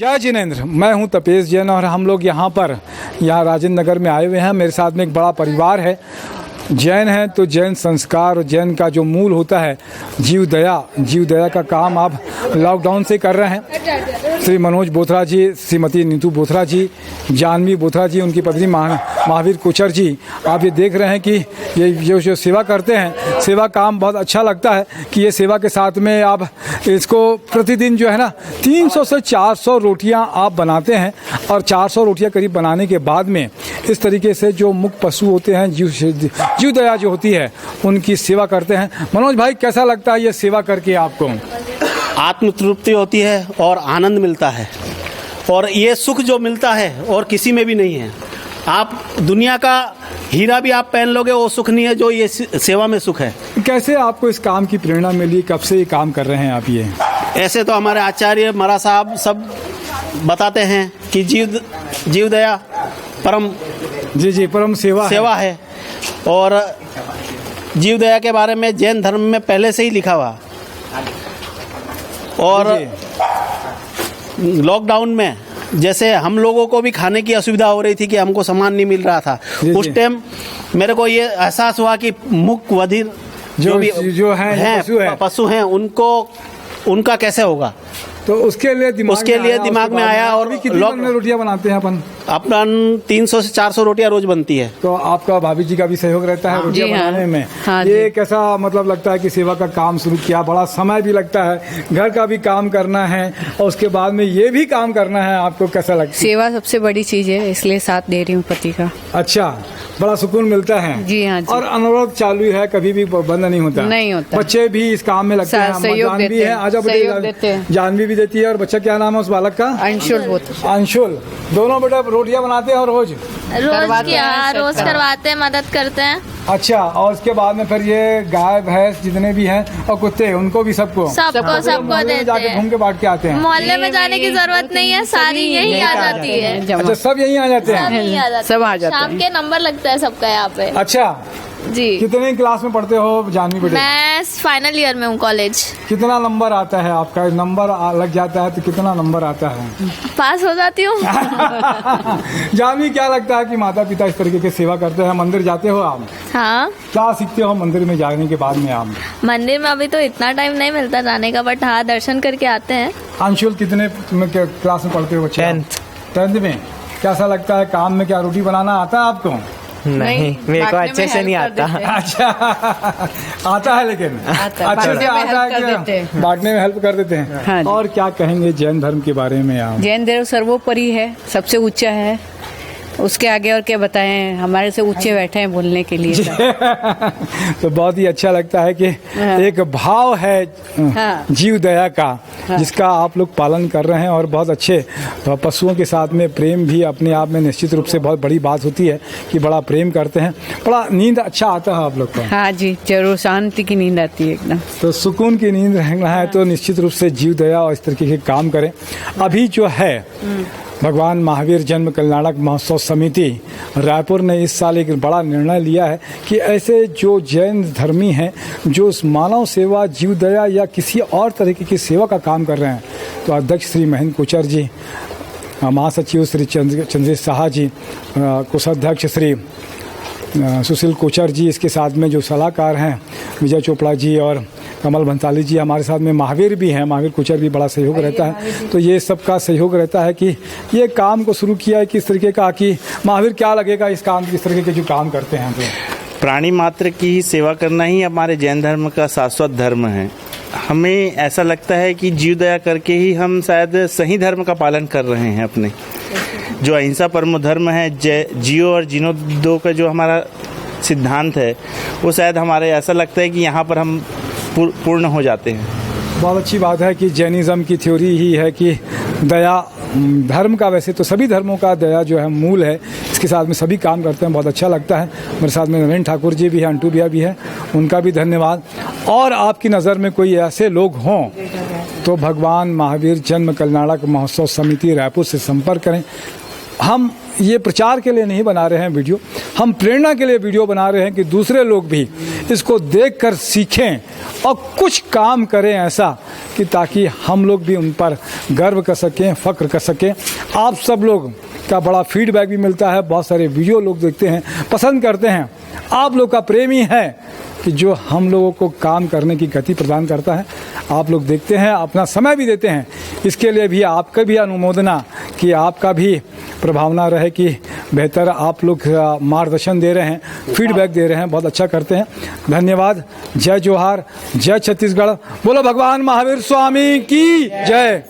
जय जिनेंद्र, मैं हूं तपेश जैन और हम लोग यहाँ राजेंद्र नगर में आए हुए हैं। मेरे साथ में एक बड़ा परिवार है। जैन है तो जैन संस्कार और जैन का जो मूल होता है जीव दया का काम आप लॉकडाउन से कर रहे हैं। श्री मनोज बोथरा जी, श्रीमती नीतू बोथरा जी, जानवी बोथरा जी, उनकी पत्नी महावीर कोचर जी, आप ये देख रहे हैं कि ये जो सेवा करते हैं, सेवा काम बहुत अच्छा लगता है कि ये सेवा के साथ में आप इसको प्रतिदिन जो है ना 300 से 400 रोटियां आप बनाते हैं और 400 रोटियां करीब बनाने के बाद में इस तरीके से जो मुक्त पशु होते हैं, जीव दया जो होती है, उनकी सेवा करते हैं। मनोज भाई, कैसा लगता है ये सेवा करके आपको? आत्म तृप्ति होती है और आनंद मिलता है, और ये सुख जो मिलता है और किसी में भी नहीं है। आप दुनिया का हीरा भी आप पहन लोगे, वो सुख नहीं है जो ये सेवा में सुख है। कैसे आपको इस काम की प्रेरणा मिली? कब से ये काम कर रहे हैं आप? ये ऐसे तो हमारे आचार्य मरा साहब सब बताते हैं कि जीव दया परम परम सेवा है। और जीव दया के बारे में जैन धर्म में पहले से ही लिखा हुआ। और लॉकडाउन में जैसे हम लोगों को भी खाने की असुविधा हो रही थी कि हमको सामान नहीं मिल रहा था, उस टाइम मेरे को ये एहसास हुआ कि मुक बधिर जो है पशु हैं, उनका कैसे होगा। तो उसके लिए दिमाग में आया। और कितनी रोटियां बनाते हैं अपन 300 से 400 रोटियां रोज बनती है। तो आपका भाभी जी का भी सहयोग रहता है रोटियां बनाने में? ये कैसा मतलब लगता है कि सेवा का काम शुरू किया? बड़ा समय भी लगता है, घर का भी काम करना है और उसके बाद में ये भी काम करना है, आपको कैसा लगता है? सेवा सबसे बड़ी चीज है, इसलिए साथ दे रही हूँ पति का। अच्छा, बड़ा सुकून मिलता है। जी हाँ जी। और अनवरत चालू है, कभी भी बंद नहीं होता। बच्चे भी इस काम में लगते हैं, जानवी है, आजा जानवी भी देती है। और बच्चा क्या नाम है उस बालक का? अंशुल। दोनों बेटा रोटियां बनाते हैं और रोज करवाते हैं, मदद करते हैं। अच्छा, और उसके बाद में फिर ये गाय भैंस जितने भी हैं और कुत्ते, उनको भी सबको देते हैं। जाके घूम के बांट के आते हैं। मोहल्ले में जाने की जरूरत नहीं है, सारी यही आ जाती है। अच्छा, सब यही आ जाते हैं? सब आ जाते हैं। शाम के नंबर लगता है सबका यहाँ पे। अच्छा जी। कितने क्लास में पढ़ते हो जानवी बेटे? मैं फाइनल ईयर में हूँ कॉलेज। कितना नंबर आता है आपका? नंबर लग जाता है तो कितना नंबर आता है? पास हो जाती हूँ। जानवी, क्या लगता है कि माता पिता इस तरीके की सेवा करते हैं? मंदिर जाते हो आप? हाँ। क्या सीखते हो मंदिर में जाने के बाद में आप? मंदिर में अभी तो इतना टाइम नहीं मिलता जाने का, बट हाँ दर्शन करके आते हैं। अंशुल, कितने क्लास में पढ़ते हो बच्चे? 10th में। कैसा लगता है काम में? क्या रोटी बनाना आता है आपको? नहीं, मेरे को अच्छे से नहीं आता। अच्छा, आता है लेकिन अच्छे से आता है कि बांटने में हेल्प कर देते हैं? हाँ। और क्या कहेंगे जैन धर्म के बारे में आप? जैन धर्म सर्वोपरि है, सबसे ऊंचा है, उसके आगे और क्या बताएं, हमारे से ऊंचे बैठे हैं बोलने के लिए। तो बहुत ही अच्छा लगता है कि एक भाव है जीव दया का, जिसका आप लोग पालन कर रहे हैं। और बहुत अच्छे पशुओं के साथ में प्रेम भी अपने आप में निश्चित रूप से बहुत बड़ी बात होती है कि बड़ा प्रेम करते हैं। बड़ा नींद अच्छा आता है आप लोग को? हाँ जी, जरूर, शांति की नींद आती है एकदम। तो सुकून की नींद रहना है तो निश्चित रूप से जीव दया और इस तरीके के काम करें। अभी जो है भगवान महावीर जन्म कल्याणक महोत्सव समिति रायपुर ने इस साल एक बड़ा निर्णय लिया है कि ऐसे जो जैन धर्मी हैं, जो मानव सेवा, जीव दया या किसी और तरीके की सेवा का काम कर रहे हैं, तो अध्यक्ष श्री महेंद्र कोचर जी, महासचिव श्री चंद्रेश साहा जी, कोषाध्यक्ष श्री सुशील कोचर जी, इसके साथ में जो सलाहकार हैं विजय चोपड़ा जी और कमल भंसाली जी, हमारे साथ में महावीर भी हैं, महावीर कोचर भी बड़ा सहयोग रहता है। तो ये सबका सहयोग रहता है कि ये काम को शुरू किया है किस तरीके का, कि महावीर क्या लगेगा इस काम, किस तरीके के जो काम करते हैं? तो प्राणी मात्र की ही सेवा करना ही हमारे जैन धर्म का शाश्वत धर्म है। हमें ऐसा लगता है कि जीव दया करके ही हम शायद सही धर्म का पालन कर रहे हैं। अपने जो अहिंसा परमो धर्म है, जियो और जीनो दो का जो हमारा सिद्धांत है, वो शायद हमारे ऐसा लगता है कि यहाँ पर हम पूर्ण हो जाते हैं। बहुत अच्छी बात है कि जैनिज़्म की थ्योरी ही है कि दया धर्म का, वैसे तो सभी धर्मों का दया जो है मूल है, इसके साथ में सभी काम करते हैं। बहुत अच्छा लगता है। मेरे साथ में नरेंद्र ठाकुर जी भी हैं, अंटू भैया भी हैं, उनका भी धन्यवाद। और आपकी नज़र में कोई ऐसे लोग हों तो भगवान महावीर जन्म कल्याणक महोत्सव समिति रायपुर से संपर्क करें। हम ये प्रचार के लिए नहीं बना रहे हैं वीडियो, हम प्रेरणा के लिए वीडियो बना रहे हैं कि दूसरे लोग भी इसको देखकर सीखें और कुछ काम करें ऐसा कि ताकि हम लोग भी उन पर गर्व कर सकें, फ़ख्र कर सकें। आप सब लोग का बड़ा फीडबैक भी मिलता है, बहुत सारे वीडियो लोग देखते हैं, पसंद करते हैं। आप लोग का प्रेम ही है कि जो हम लोगों को काम करने की गति प्रदान करता है। आप लोग देखते हैं, अपना समय भी देते हैं, इसके लिए भी आपका भी अनुमोदना कि आपका भी प्रभावना रहे कि बेहतर आप लोग मार्गदर्शन दे रहे हैं, फीडबैक दे रहे हैं, बहुत अच्छा करते हैं। धन्यवाद। जय जोहार, जय छत्तीसगढ़, बोलो भगवान महावीर स्वामी की जय।